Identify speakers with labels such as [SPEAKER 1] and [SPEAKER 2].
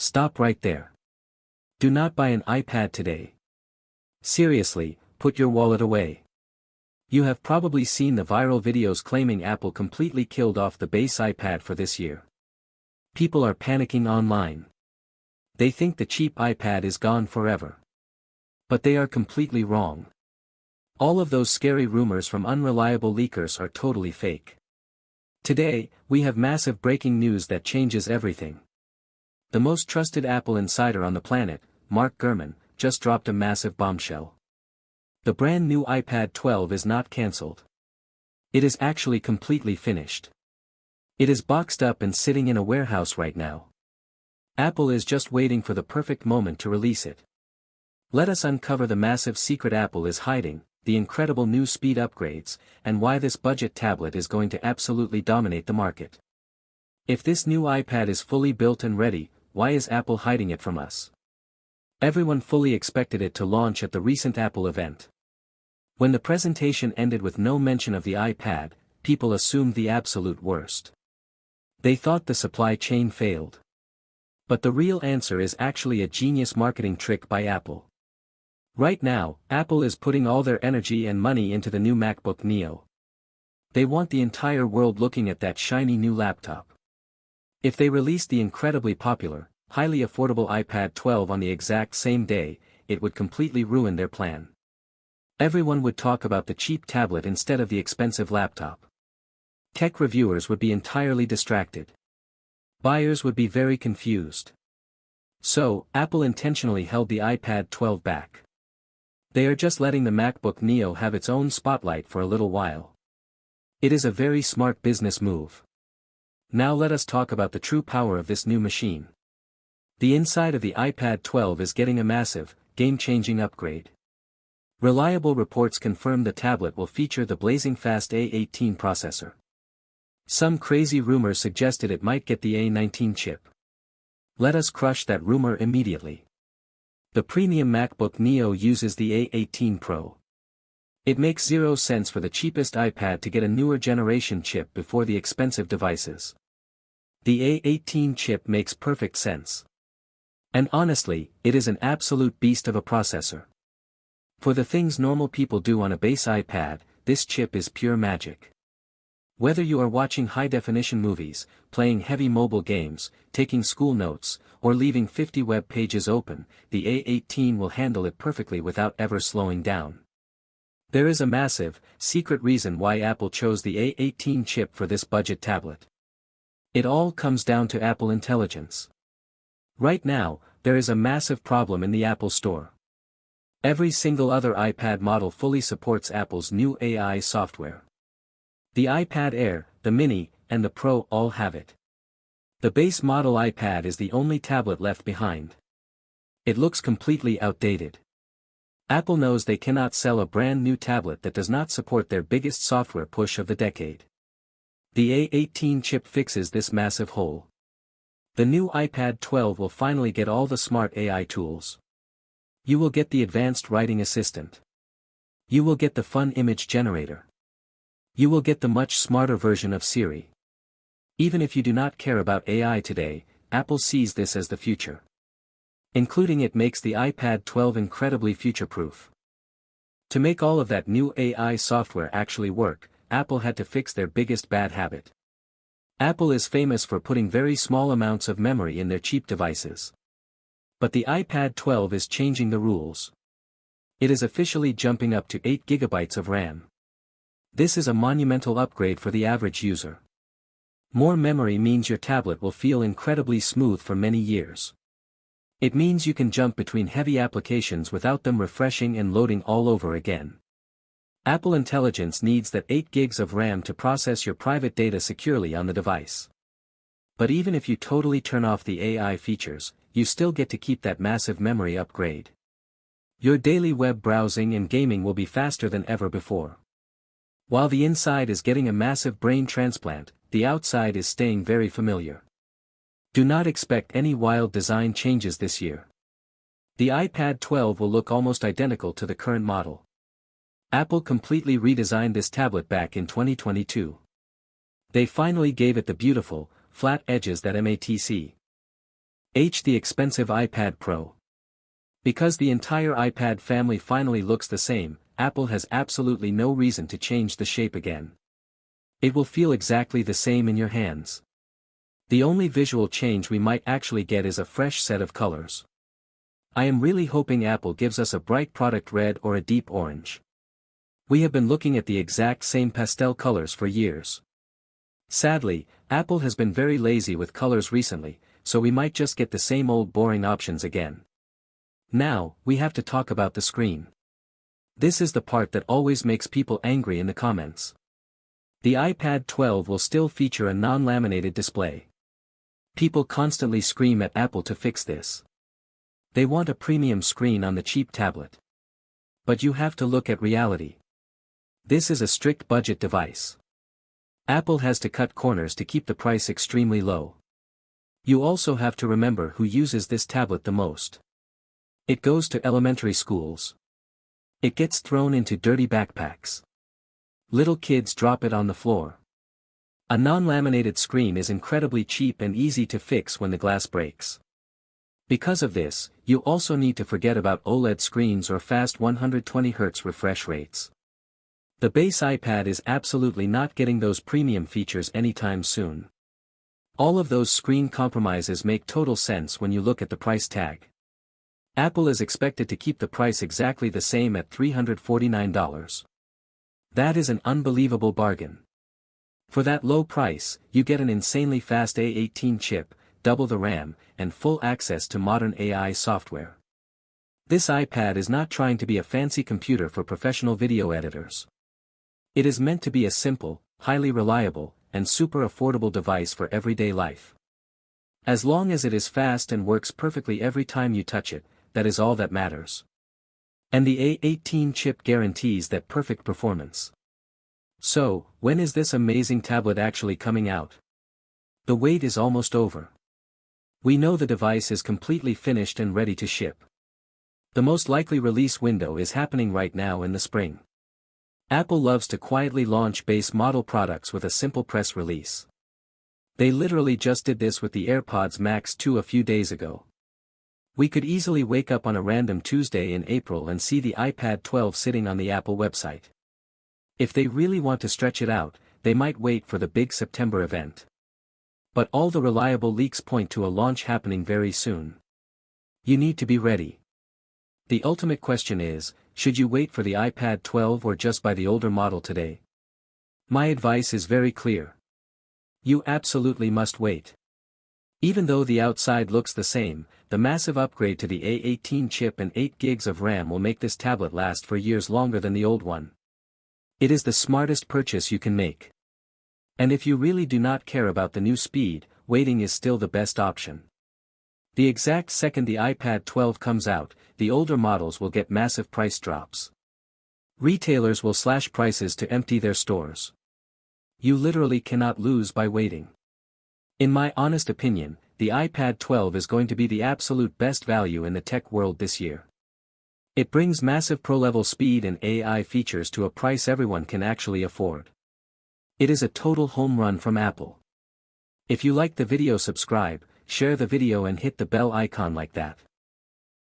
[SPEAKER 1] Stop right there. Do not buy an iPad today. Seriously, put your wallet away. You have probably seen the viral videos claiming Apple completely killed off the base iPad for this year. People are panicking online. They think the cheap iPad is gone forever. But they are completely wrong. All of those scary rumors from unreliable leakers are totally fake. Today, we have massive breaking news that changes everything. The most trusted Apple insider on the planet, Mark Gurman, just dropped a massive bombshell. The brand new iPad 12 is not cancelled. It is actually completely finished. It is boxed up and sitting in a warehouse right now. Apple is just waiting for the perfect moment to release it. Let us uncover the massive secret Apple is hiding, the incredible new speed upgrades, and why this budget tablet is going to absolutely dominate the market. If this new iPad is fully built and ready, why is Apple hiding it from us? Everyone fully expected it to launch at the recent Apple event. When the presentation ended with no mention of the iPad, people assumed the absolute worst. They thought the supply chain failed. But the real answer is actually a genius marketing trick by Apple. Right now, Apple is putting all their energy and money into the new MacBook Neo. They want the entire world looking at that shiny new laptop. If they release the incredibly popular, highly affordable iPad 12 on the exact same day, it would completely ruin their plan. Everyone would talk about the cheap tablet instead of the expensive laptop. Tech reviewers would be entirely distracted. Buyers would be very confused. So, Apple intentionally held the iPad 12 back. They are just letting the MacBook Neo have its own spotlight for a little while. It is a very smart business move. Now let us talk about the true power of this new machine. The inside of the iPad 12 is getting a massive, game-changing upgrade. Reliable reports confirm the tablet will feature the blazing fast A18 processor. Some crazy rumors suggested it might get the A19 chip. Let us crush that rumor immediately. The premium MacBook Neo uses the A18 Pro. It makes zero sense for the cheapest iPad to get a newer generation chip before the expensive devices. The A18 chip makes perfect sense. And honestly, it is an absolute beast of a processor. For the things normal people do on a base iPad, this chip is pure magic. Whether you are watching high-definition movies, playing heavy mobile games, taking school notes, or leaving 50 web pages open, the A18 will handle it perfectly without ever slowing down. There is a massive, secret reason why Apple chose the A18 chip for this budget tablet. It all comes down to Apple Intelligence. Right now, there is a massive problem in the Apple Store. Every single other iPad model fully supports Apple's new AI software. The iPad Air, the Mini, and the Pro all have it. The base model iPad is the only tablet left behind. It looks completely outdated. Apple knows they cannot sell a brand new tablet that does not support their biggest software push of the decade. The A18 chip fixes this massive hole. The new iPad 12 will finally get all the smart AI tools. You will get the advanced writing assistant. You will get the fun image generator. You will get the much smarter version of Siri. Even if you do not care about AI today, Apple sees this as the future. Including it makes the iPad 12 incredibly future-proof. To make all of that new AI software actually work, Apple had to fix their biggest bad habit. Apple is famous for putting very small amounts of memory in their cheap devices. But the iPad 12 is changing the rules. It is officially jumping up to 8 GB of RAM. This is a monumental upgrade for the average user. More memory means your tablet will feel incredibly smooth for many years. It means you can jump between heavy applications without them refreshing and loading all over again. Apple Intelligence needs that 8 gigs of RAM to process your private data securely on the device. But even if you totally turn off the AI features, you still get to keep that massive memory upgrade. Your daily web browsing and gaming will be faster than ever before. While the inside is getting a massive brain transplant, the outside is staying very familiar. Do not expect any wild design changes this year. The iPad 12 will look almost identical to the current model. Apple completely redesigned this tablet back in 2022. They finally gave it the beautiful, flat edges that matter. The expensive iPad Pro. Because the entire iPad family finally looks the same, Apple has absolutely no reason to change the shape again. It will feel exactly the same in your hands. The only visual change we might actually get is a fresh set of colors. I am really hoping Apple gives us a bright product red or a deep orange. We have been looking at the exact same pastel colors for years. Sadly, Apple has been very lazy with colors recently, so we might just get the same old boring options again. Now, we have to talk about the screen. This is the part that always makes people angry in the comments. The iPad 12 will still feature a non-laminated display. People constantly scream at Apple to fix this. They want a premium screen on the cheap tablet. But you have to look at reality. This is a strict budget device. Apple has to cut corners to keep the price extremely low. You also have to remember who uses this tablet the most. It goes to elementary schools. It gets thrown into dirty backpacks. Little kids drop it on the floor. A non-laminated screen is incredibly cheap and easy to fix when the glass breaks. Because of this, you also need to forget about OLED screens or fast 120Hz refresh rates. The base iPad is absolutely not getting those premium features anytime soon. All of those screen compromises make total sense when you look at the price tag. Apple is expected to keep the price exactly the same at $349. That is an unbelievable bargain. For that low price, you get an insanely fast A18 chip, double the RAM, and full access to modern AI software. This iPad is not trying to be a fancy computer for professional video editors. It is meant to be a simple, highly reliable, and super affordable device for everyday life. As long as it is fast and works perfectly every time you touch it, that is all that matters. And the A18 chip guarantees that perfect performance. So, when is this amazing tablet actually coming out? The wait is almost over. We know the device is completely finished and ready to ship. The most likely release window is happening right now in the spring. Apple loves to quietly launch base model products with a simple press release. They literally just did this with the AirPods Max 2 a few days ago. We could easily wake up on a random Tuesday in April and see the iPad 12 sitting on the Apple website. If they really want to stretch it out, they might wait for the big September event. But all the reliable leaks point to a launch happening very soon. You need to be ready. The ultimate question is, should you wait for the iPad 12 or just buy the older model today? My advice is very clear. You absolutely must wait. Even though the outside looks the same, the massive upgrade to the A18 chip and 8 gigs of RAM will make this tablet last for years longer than the old one. It is the smartest purchase you can make. And if you really do not care about the new speed, waiting is still the best option. The exact second the iPad 12 comes out, the older models will get massive price drops. Retailers will slash prices to empty their stores. You literally cannot lose by waiting. In my honest opinion, the iPad 12 is going to be the absolute best value in the tech world this year. It brings massive pro-level speed and AI features to a price everyone can actually afford. It is a total home run from Apple. If you like the video, subscribe, share the video and hit the bell icon like that.